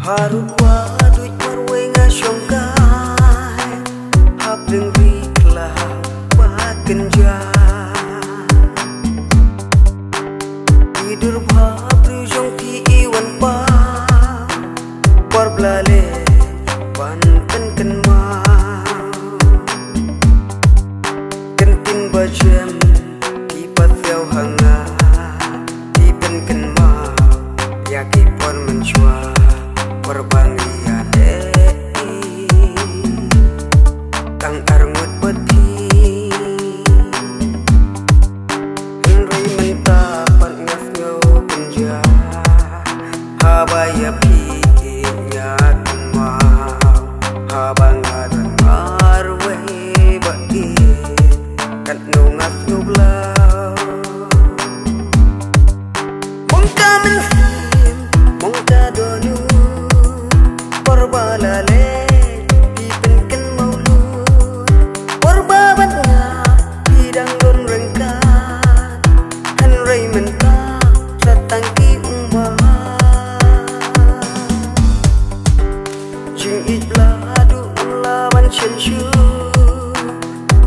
Haru qua duit marway nga siyang kay Habang rikla wakan dyan Tidur bhabru jong ki iwan pa Par blale wan kan mau Kentin bajem ki pasyao hanga Ki kan mau ya ki pon mencuat Perbangian Kang arngut peti Henry mentapat ngasnyo penja Habaya pikirnya kemau Habangadan marwe bakit Kat nungas nublau Mungka mensim Mungka donu Balale dipenken maulud Warbabatnya bidang don rengkat Henry mentah satangki umbah Jing ibladu lawan censyu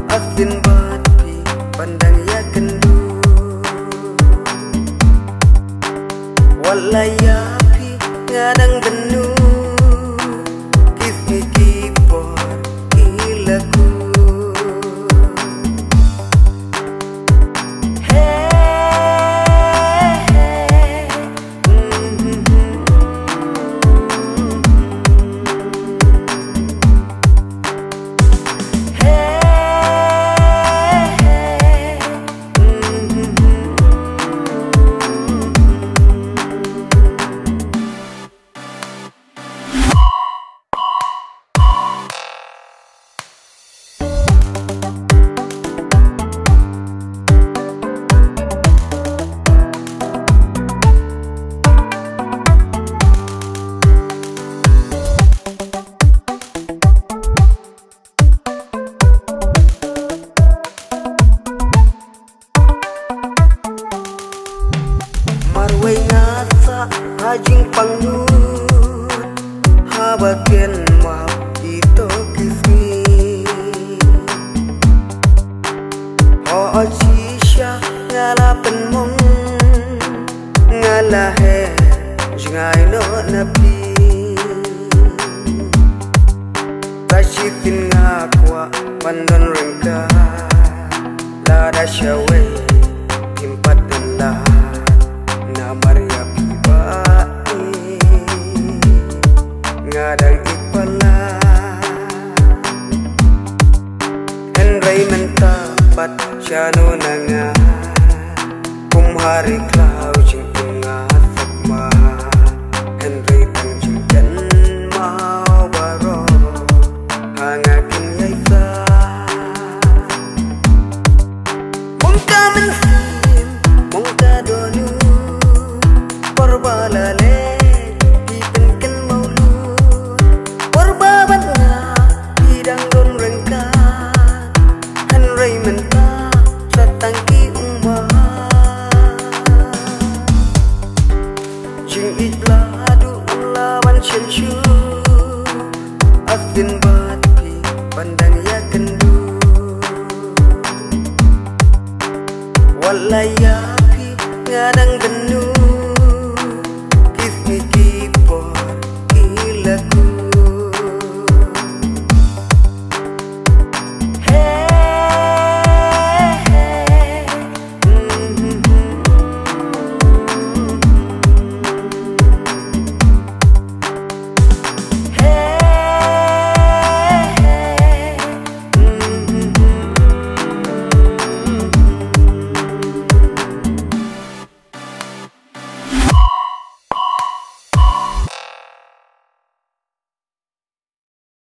Asin bati pandang ya kendu Walayapi ngadang benu Marway ngasa hajing pangnut Habagen mau ito kismi Ho sisya ngala penmong Ngala he jengay no nabi Tashitin ngakwa pandon rengka Lada syaway timpat denlah Maria pibai ngadang ipala Henry mentapat syanu nanga Kumhari klau jing ingat sakma Henry tangjing dan mau baro Hangakin yaisa Mungka mensim Mungka donu Balale dipenken maulud Warbabatnya bidang don rengkat Henry mentah satangki umbah Jing ibladu lawan censyu Asin